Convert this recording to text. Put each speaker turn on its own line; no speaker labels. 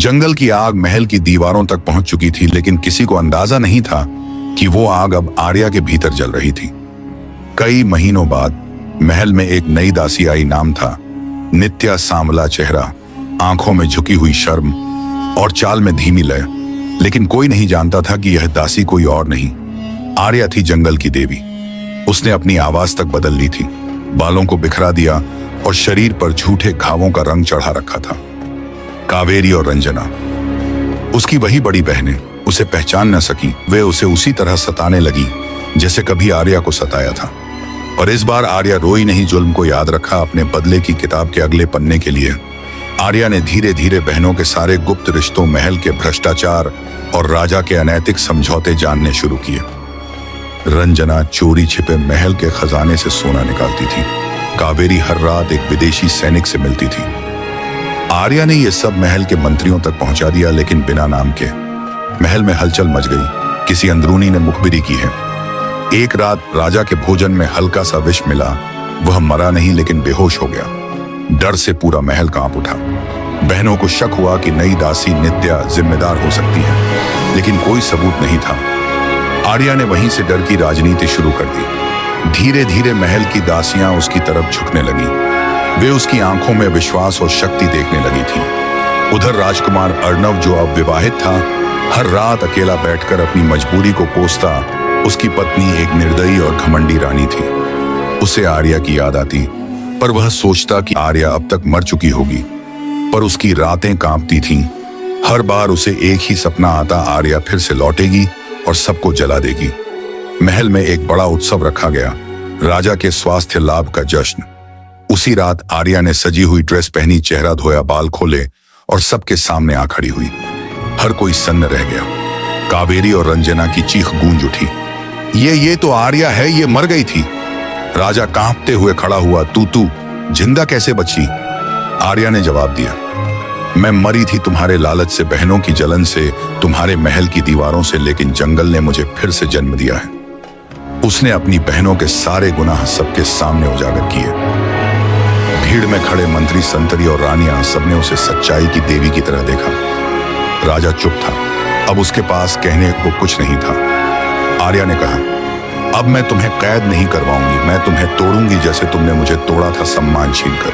जंगल की आग महल की दीवारों तक पहुंच चुकी थी, लेकिन किसी को अंदाजा नहीं था कि वो आग अब आर्या के भीतर जल रही थी। कई महीनों बाद महल में एक नई दासी आई। नाम था नित्या। सांवला चेहरा, आंखों में झुकी हुई शर्म और चाल में धीमी लय। लेकिन कोई नहीं जानता था कि यह दासी कोई और नहीं, आर्या थी, जंगल की देवी। उसने अपनी आवाज तक बदल ली थी, बालों को बिखरा दिया और शरीर पर झूठे घावों का रंग चढ़ा रखा था। कावेरी और रंजना, उसकी वही बड़ी बहनें, उसे पहचान न सकी। वे उसे उसी तरह सताने लगी जैसे कभी आर्या को सताया था। और इस बार आर्या रोई नहीं, जुल्म को याद रखा। अपने बदले की किताब के अगले पन्ने के लिए आर्या ने धीरे धीरे बहनों के सारे गुप्त रिश्तों, महल के भ्रष्टाचार और राजा के अनैतिक समझौते जानने शुरू किए। रंजना चोरी छिपे महल के खजाने से सोना निकालती थी। कावेरी हर रात एक विदेशी सैनिक से मिलती थी। आर्या ने यह सब महल के मंत्रियों तक पहुंचा दिया, लेकिन बिना नाम के। महल में हलचल मच गई। किसी अंदरूनी ने मुखबिरी की है। एक रात राजा के भोजन में हल्का सा विष मिला। वह मरा नहीं, लेकिन बेहोश हो गया। डर से पूरा महल कांप उठा। बहनों को शक हुआ कि नई दासी नित्या जिम्मेदार हो सकती है, लेकिन कोई सबूत नहीं था। आर्या ने वहीं से डर की राजनीति शुरू कर दी। धीरे धीरे महल की दासियां उसकी तरफ झुकने लगी। वे उसकी आंखों में विश्वास और शक्ति देखने लगी थी। उधर राजकुमार अर्णव, जो अब विवाहित था, हर रात अकेला बैठकर अपनी मजबूरी को कोसता। उसकी पत्नी एक निर्दयी और घमंडी रानी थी। उसे आर्या की याद आती, पर वह सोचता कि आर्या अब तक मर चुकी होगी। पर उसकी रातें कांपती थीं। हर बार उसे एक ही सपना आता, आर्या फिर से लौटेगी और सबको जला देगी। महल में एक बड़ा उत्सव रखा गया, राजा के स्वास्थ्य लाभ का जश्न। उसी रात आर्या ने सजी हुई ड्रेस पहनी, चेहरा धोया, बाल खोले और सबके सामने आ खड़ी हुई। हर कोई सन्न रह गया। कावेरी और रंजना की चीख गूंज उठी, ये तो आर्या है, ये मर गई थी। राजा कांपते हुए खड़ा हुआ, तू जिंदा कैसे बची? आर्या ने जवाब दिया, मैं मरी थी तुम्हारे लालच से, बहनों की जलन से, तुम्हारे महल की दीवारों से, लेकिन जंगल ने मुझे फिर से जन्म दिया है। उसने अपनी बहनों के सारे गुनाह सबके सामने उजागर किए। भीड़ में खड़े मंत्री, संतरी और रानियां, सबने उसे सच्चाई की देवी की तरह देखा। राजा चुप था। अब उसके पास कहने को कुछ नहीं था। आर्या ने कहा, अब मैं तुम्हें कैद नहीं करवाऊंगी, मैं तुम्हें तोड़ूंगी जैसे तुमने मुझे तोड़ा था, सम्मान छीनकर।